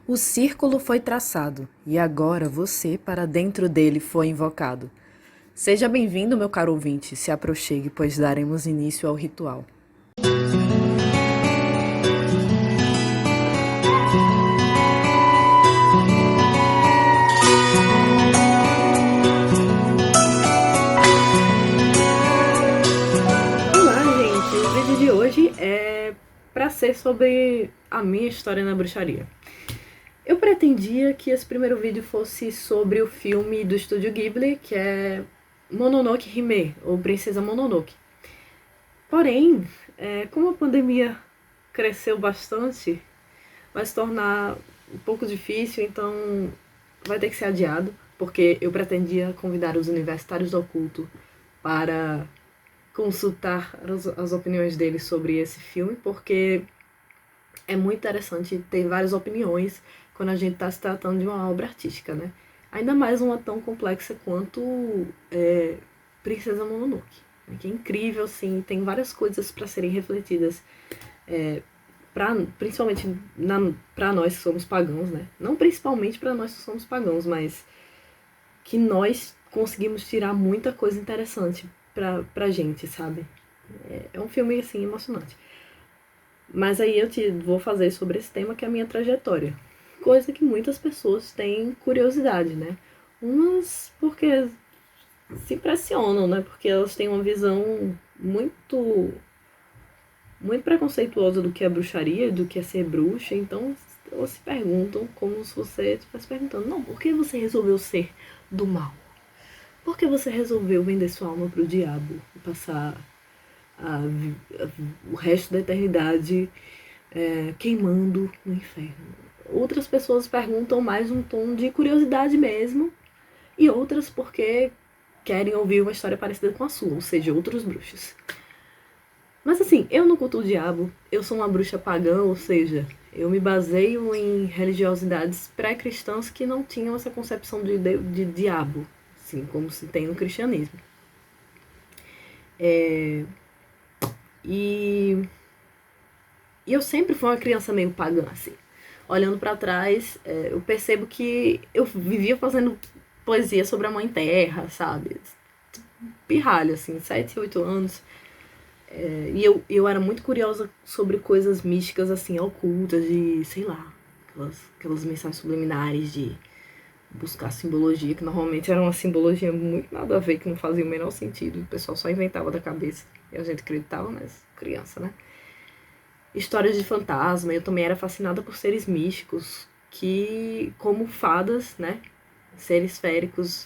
O círculo foi traçado, e agora você para dentro dele foi invocado. Seja bem-vindo, meu caro ouvinte, se aproxegue, pois daremos início ao ritual. Olá, gente! O vídeo de hoje é para ser sobre a minha história na bruxaria. Eu pretendia que esse primeiro vídeo fosse sobre o filme do estúdio Ghibli, que é Mononoke Hime, ou Princesa Mononoke. Porém, como a pandemia cresceu bastante, vai se tornar um pouco difícil, então vai ter que ser adiado, porque eu pretendia convidar os universitários do oculto para consultar as opiniões deles sobre esse filme, porque é muito interessante ter várias opiniões quando a gente está se tratando de uma obra artística, né? Ainda mais uma tão complexa quanto Princesa Mononoke, né? Que é incrível, assim, tem várias coisas para serem refletidas, principalmente para nós que somos pagãos, né? Não principalmente para nós que somos pagãos, mas que nós conseguimos tirar muita coisa interessante pra gente, sabe? É um filme, assim, emocionante. Mas aí eu te vou fazer sobre esse tema, que é a minha trajetória. Coisa que muitas pessoas têm curiosidade, né? Umas porque se impressionam, né? Porque elas têm uma visão muito preconceituosa do que é bruxaria, do que é ser bruxa. Então elas se perguntam como se você estivesse perguntando: não, por que você resolveu ser do mal? Por que você resolveu vender sua alma pro diabo e passar o resto da eternidade queimando no inferno? Outras pessoas perguntam mais um tom de curiosidade mesmo, e outras porque querem ouvir uma história parecida com a sua, ou seja, outros bruxos. Mas assim, eu não culto o diabo, eu sou uma bruxa pagã, ou seja, eu me baseio em religiosidades pré-cristãs que não tinham essa concepção de diabo, assim, como se tem no cristianismo. E eu sempre fui uma criança meio pagã, assim. Olhando pra trás, eu percebo que eu vivia fazendo poesia sobre a Mãe Terra, sabe? Pirralho, assim, 7, 8 anos. E eu era muito curiosa sobre coisas místicas, assim, ocultas, de, sei lá, aquelas mensagens subliminares de buscar simbologia, que normalmente era uma simbologia muito nada a ver, que não fazia o menor sentido. O pessoal só inventava da cabeça. E a gente acreditava, mas criança, né? Histórias de fantasma, eu também era fascinada por seres místicos, que, como fadas, né? Seres féricos,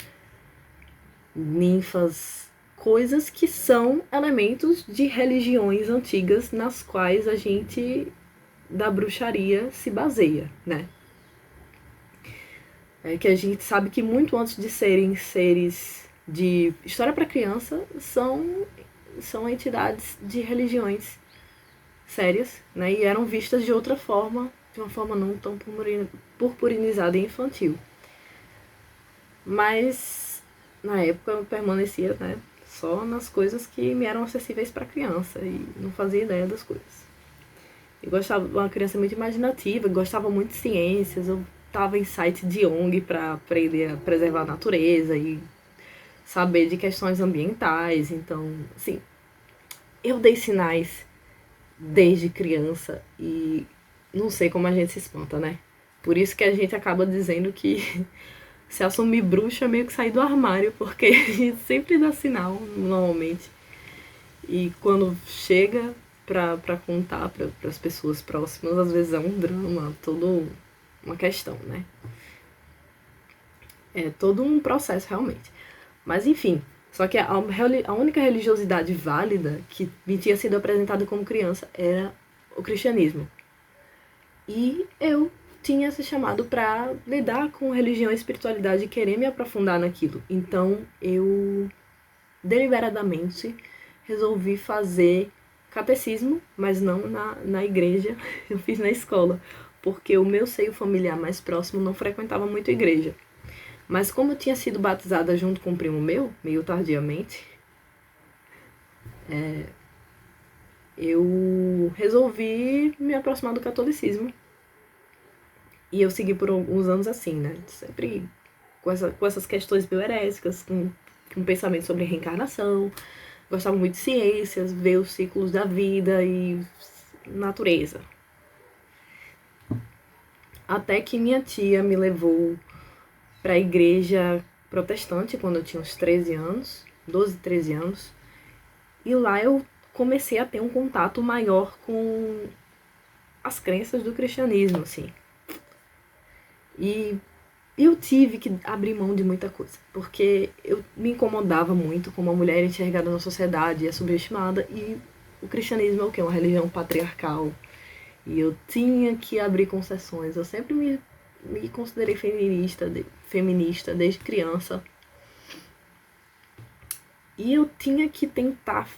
ninfas, coisas que são elementos de religiões antigas nas quais a gente da bruxaria se baseia, né? Que a gente sabe que muito antes de serem seres de história para criança, são entidades de religiões sérias, né? E eram vistas de outra forma, de uma forma não tão purpurinizada e infantil. Mas na época eu permanecia, né, só nas coisas que me eram acessíveis para criança e não fazia ideia das coisas. Eu gostava, uma criança muito imaginativa, gostava muito de ciências, eu estava em site de ONG para aprender a preservar a natureza e saber de questões ambientais. Então, assim, eu dei sinais desde criança e não sei como a gente se espanta, né? Por isso que a gente acaba dizendo que se assumir bruxa é meio que sair do armário, porque a gente sempre dá sinal, normalmente. E quando chega pra contar para as pessoas próximas, às vezes é um drama, todo uma questão, né? É todo um processo, realmente. Mas enfim, só que a única religiosidade válida que me tinha sido apresentada como criança era o cristianismo. E eu tinha esse chamado para lidar com religião e espiritualidade e querer me aprofundar naquilo. Então eu deliberadamente resolvi fazer catecismo, mas não na igreja, eu fiz na escola, porque o meu seio familiar mais próximo não frequentava muito igreja. Mas como eu tinha sido batizada junto com um primo meu, meio tardiamente, eu resolvi me aproximar do catolicismo. E eu segui por alguns anos assim, né? Sempre com essas questões bioeréticas, com pensamento sobre reencarnação. Gostava muito de ciências, ver os ciclos da vida e natureza. Até que minha tia me levou para a igreja protestante quando eu tinha uns 13 anos, 12, 13 anos. E lá eu comecei a ter um contato maior com as crenças do cristianismo, assim. E eu tive que abrir mão de muita coisa, porque eu me incomodava muito como uma mulher enxergada na sociedade é subestimada, e o cristianismo é o quê? Uma religião patriarcal. E eu tinha que abrir concessões. Eu sempre me considerei feminista desde criança. E eu tinha que tentar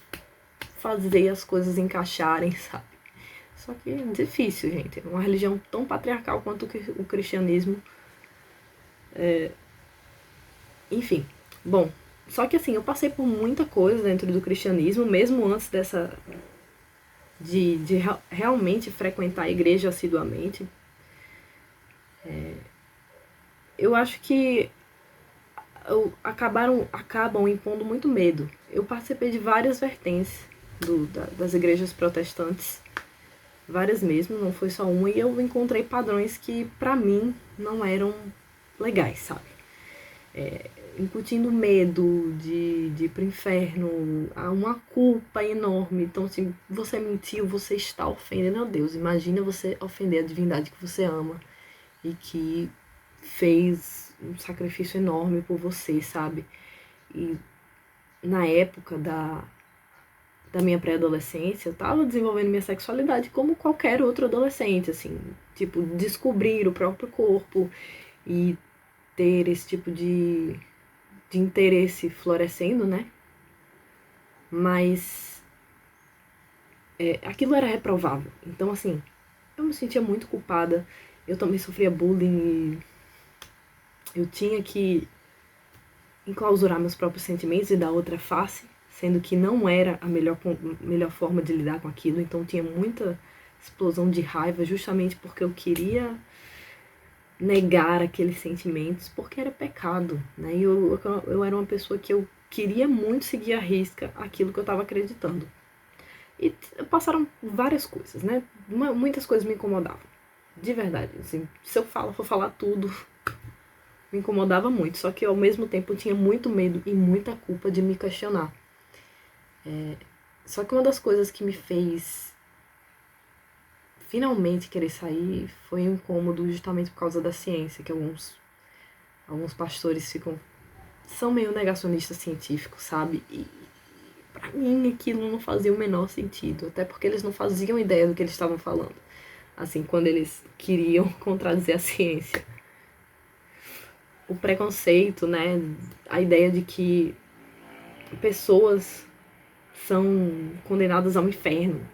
fazer as coisas encaixarem, sabe? Só que é difícil, gente. Uma religião tão patriarcal quanto o cristianismo. Enfim, bom. Só que assim, eu passei por muita coisa dentro do cristianismo, mesmo antes dessa. De realmente frequentar a igreja assiduamente. Eu acho que acabam impondo muito medo. Eu participei de várias vertentes das igrejas protestantes, várias mesmo, não foi só uma, e eu encontrei padrões que pra mim não eram legais, sabe? Incutindo medo de ir pro inferno, há uma culpa enorme. Então, assim, você mentiu, você está ofendendo a Deus. Imagina você ofender a divindade que você ama e que fez um sacrifício enorme por você, sabe? E na época da minha pré-adolescência, eu tava desenvolvendo minha sexualidade como qualquer outro adolescente, assim, tipo, descobrir o próprio corpo e ter esse tipo de interesse florescendo, né? Mas aquilo era reprovável. Então, assim, eu me sentia muito culpada. Eu também sofria bullying e eu tinha que enclausurar meus próprios sentimentos e dar outra face, sendo que não era a melhor forma de lidar com aquilo. Então tinha muita explosão de raiva justamente porque eu queria negar aqueles sentimentos, porque era pecado, né? E eu era uma pessoa que eu queria muito seguir à risca aquilo que eu estava acreditando. E passaram várias coisas, né? Muitas coisas me incomodavam. De verdade, assim, se eu for falar tudo, me incomodava muito. Só que ao mesmo tempo eu tinha muito medo e muita culpa de me questionar. Só que uma das coisas que me fez finalmente querer sair foi um incômodo justamente por causa da ciência, que alguns pastores são meio negacionistas científicos, sabe? E pra mim aquilo não fazia o menor sentido, até porque eles não faziam ideia do que eles estavam falando. Assim, quando eles queriam contradizer a ciência. O preconceito, né? A ideia de que pessoas são condenadas ao inferno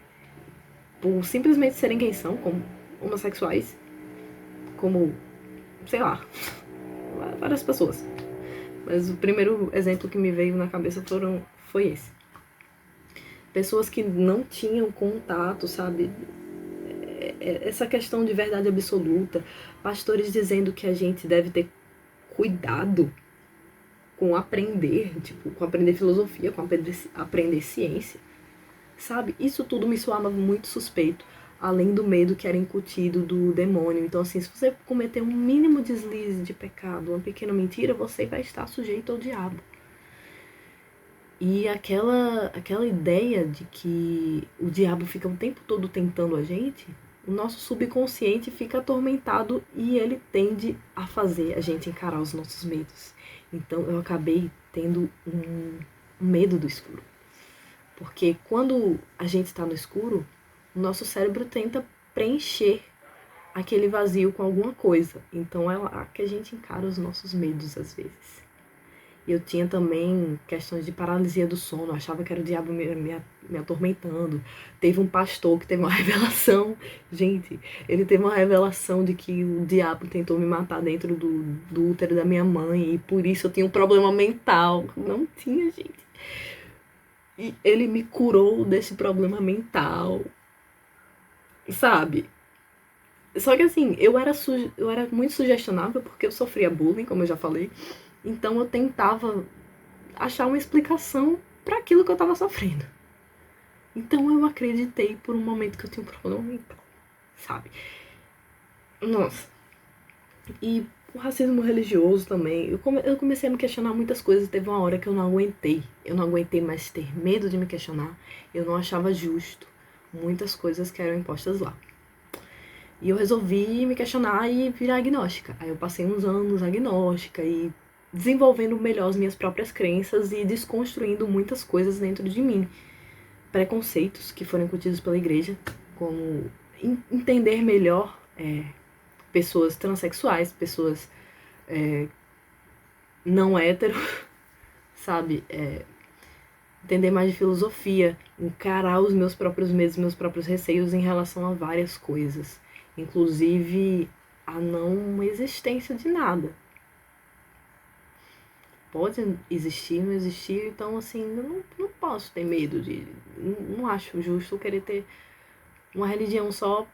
por simplesmente serem quem são, como homossexuais, como, sei lá, várias pessoas. Mas o primeiro exemplo que me veio na cabeça foi esse. Pessoas que não tinham contato, sabe? Essa questão de verdade absoluta. Pastores dizendo que a gente deve ter cuidado com aprender, tipo, com aprender filosofia, com aprender ciência. Sabe? Isso tudo me soava muito suspeito, além do medo que era incutido do demônio. Então, assim, se você cometer um mínimo deslize de pecado, uma pequena mentira, você vai estar sujeito ao diabo. E aquela ideia de que o diabo fica o tempo todo tentando a gente, o nosso subconsciente fica atormentado e ele tende a fazer a gente encarar os nossos medos. Então eu acabei tendo um medo do escuro. Porque quando a gente está no escuro, o nosso cérebro tenta preencher aquele vazio com alguma coisa. Então é lá que a gente encara os nossos medos às vezes. E eu tinha também questões de paralisia do sono, eu achava que era o diabo me atormentando. Teve um pastor que teve uma revelação, gente, ele teve uma revelação de que o diabo tentou me matar dentro do útero da minha mãe e por isso eu tinha um problema mental. Não tinha, gente. E ele me curou desse problema mental, sabe? Só que assim, eu era muito sugestionável porque eu sofria bullying, como eu já falei. Então eu tentava achar uma explicação para aquilo que eu tava sofrendo. Então eu acreditei por um momento que eu tinha um problema mental, sabe? Nossa. E o racismo religioso também. Eu comecei a me questionar muitas coisas. Teve uma hora que eu não aguentei. Eu não aguentei mais ter medo de me questionar. Eu não achava justo muitas coisas que eram impostas lá. E eu resolvi me questionar e virar agnóstica. Aí eu passei uns anos agnóstica e desenvolvendo melhor as minhas próprias crenças e desconstruindo muitas coisas dentro de mim. Preconceitos que foram incutidos pela igreja, como entender melhor pessoas transexuais, pessoas não hétero, sabe? Entender mais de filosofia, encarar os meus próprios medos, meus próprios receios em relação a várias coisas, inclusive a não existência de nada. Pode existir, não existir, então assim, eu não posso ter medo de. Não acho justo querer ter uma religião só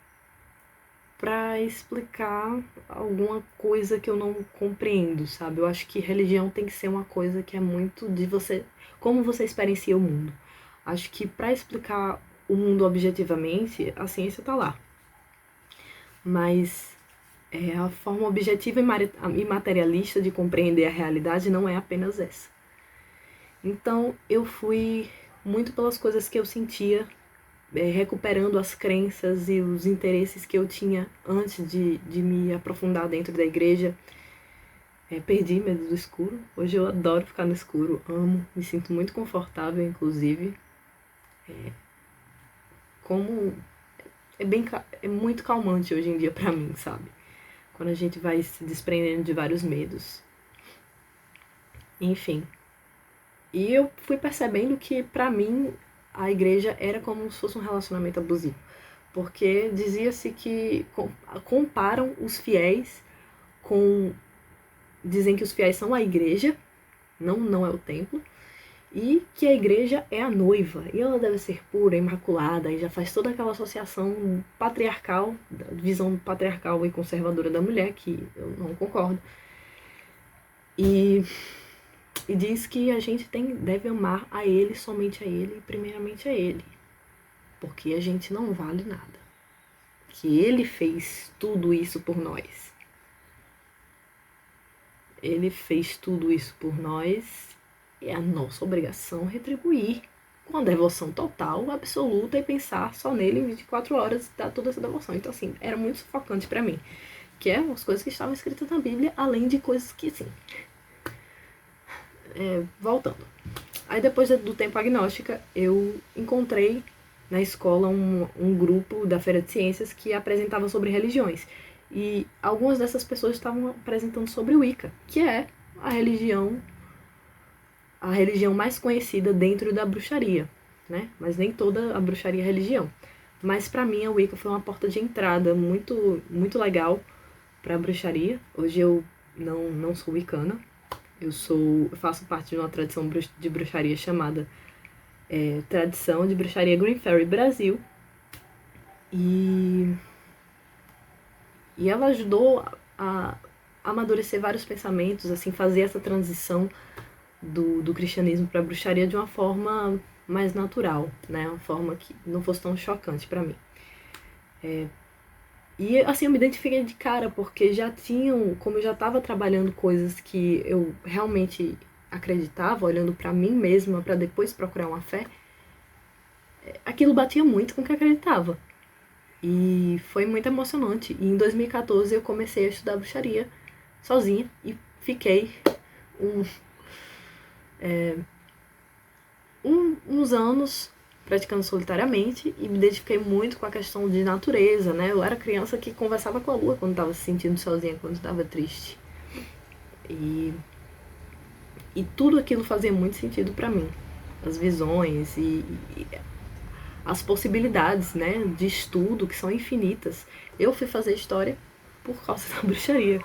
pra explicar alguma coisa que eu não compreendo, sabe? Eu acho que religião tem que ser uma coisa que é muito de você, como você experiencia o mundo. Acho que pra explicar o mundo objetivamente, a ciência tá lá. Mas a forma objetiva e materialista de compreender a realidade não é apenas essa. Então eu fui muito pelas coisas que eu sentia, recuperando as crenças e os interesses que eu tinha antes de me aprofundar dentro da igreja. Perdi medo do escuro. Hoje eu adoro ficar no escuro, amo, me sinto muito confortável, inclusive. Como é muito calmante hoje em dia pra mim, sabe? Quando a gente vai se desprendendo de vários medos. Enfim. E eu fui percebendo que pra mim a igreja era como se fosse um relacionamento abusivo. Porque dizia-se que comparam os fiéis com. Dizem que os fiéis são a igreja, não é o templo, e que a igreja é a noiva, e ela deve ser pura, imaculada, e já faz toda aquela associação patriarcal, visão patriarcal e conservadora da mulher, que eu não concordo. E diz que a gente deve amar a ele, somente a ele, e primeiramente a ele, porque a gente não vale nada. Que ele fez tudo isso por nós. Ele fez tudo isso por nós e é a nossa obrigação retribuir com a devoção total, absoluta e pensar só nele em 24 horas e dar toda essa devoção. Então, assim, era muito sufocante pra mim. Que é as coisas que estavam escritas na Bíblia, além de coisas que, assim... voltando. Aí, depois do tempo agnóstica, eu encontrei na escola um grupo da Feira de Ciências que apresentava sobre religiões. E algumas dessas pessoas estavam apresentando sobre o Wicca, que é a religião mais conhecida dentro da bruxaria, né? Mas nem toda a bruxaria é religião. Mas pra mim a Wicca foi uma porta de entrada muito, muito legal pra bruxaria. Hoje eu não sou wiccana, eu faço parte de uma tradição de bruxaria chamada Tradição de Bruxaria Green Fairy Brasil. E ela ajudou a amadurecer vários pensamentos, assim, fazer essa transição do cristianismo para a bruxaria de uma forma mais natural, né? Uma forma que não fosse tão chocante para mim. E assim, eu me identifiquei de cara, porque como eu já estava trabalhando coisas que eu realmente acreditava, olhando para mim mesma, para depois procurar uma fé, aquilo batia muito com o que eu acreditava. E foi muito emocionante. E em 2014 eu comecei a estudar bruxaria sozinha e fiquei uns anos praticando solitariamente e me identifiquei muito com a questão de natureza, né? Eu era criança que conversava com a lua quando estava se sentindo sozinha, quando estava triste. E tudo aquilo fazia muito sentido para mim. As visões e as possibilidades, né, de estudo que são infinitas. Eu fui fazer história por causa da bruxaria.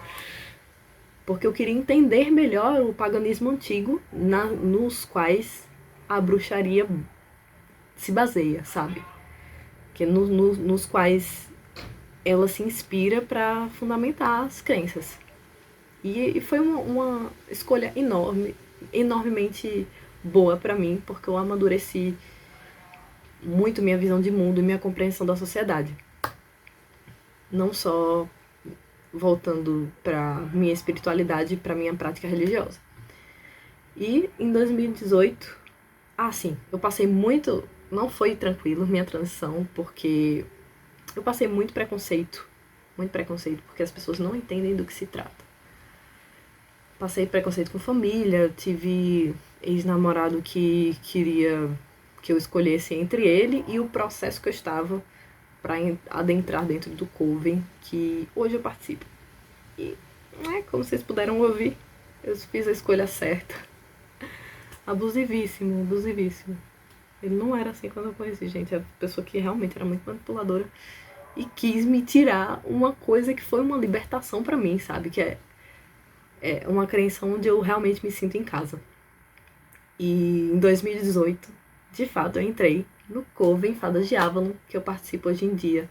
Porque eu queria entender melhor o paganismo antigo nos quais a bruxaria se baseia, sabe? Que nos quais ela se inspira para fundamentar as crenças. E foi uma escolha enormemente boa para mim, porque eu amadureci muito minha visão de mundo e minha compreensão da sociedade. Não só voltando para minha espiritualidade e para minha prática religiosa. E em 2018, sim, eu passei muito, não foi tranquilo minha transição, porque eu passei muito preconceito, porque as pessoas não entendem do que se trata. Passei preconceito com família, tive ex-namorado que queria que eu escolhesse entre ele e o processo que eu estava para adentrar dentro do Coven, que hoje eu participo. E, como vocês puderam ouvir, eu fiz a escolha certa. Abusivíssimo. Ele não era assim quando eu conheci, gente. É uma pessoa que realmente era muito manipuladora e quis me tirar uma coisa que foi uma libertação pra mim, sabe? Que é uma crença onde eu realmente me sinto em casa. E em 2018, de fato, eu entrei no Coven Fadas de Avalon, que eu participo hoje em dia.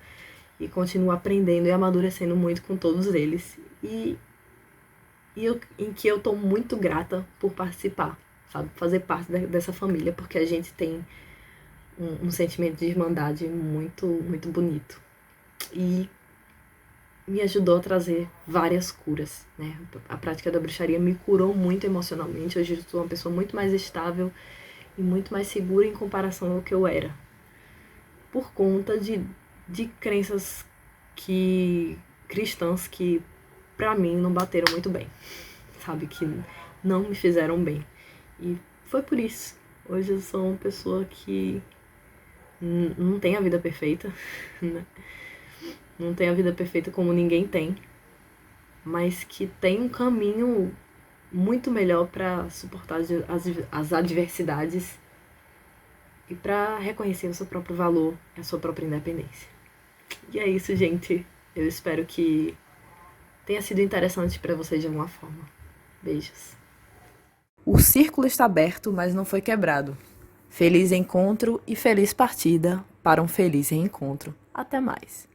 E continuo aprendendo e amadurecendo muito com todos eles. Em que eu tô muito grata por participar, sabe? Fazer parte dessa família, porque a gente tem um sentimento de irmandade muito, muito bonito. E me ajudou a trazer várias curas, né? A prática da bruxaria me curou muito emocionalmente. Hoje eu sou uma pessoa muito mais estável e muito mais segura em comparação ao que eu era. Por conta de crenças cristãs que, pra mim, não bateram muito bem. Sabe? Que não me fizeram bem. E foi por isso. Hoje eu sou uma pessoa que não tem a vida perfeita, né? Não tem a vida perfeita como ninguém tem, mas que tem um caminho muito melhor para suportar as adversidades e para reconhecer o seu próprio valor e a sua própria independência. E é isso, gente. Eu espero que tenha sido interessante para vocês de alguma forma. Beijos. O círculo está aberto, mas não foi quebrado. Feliz encontro e feliz partida para um feliz reencontro. Até mais.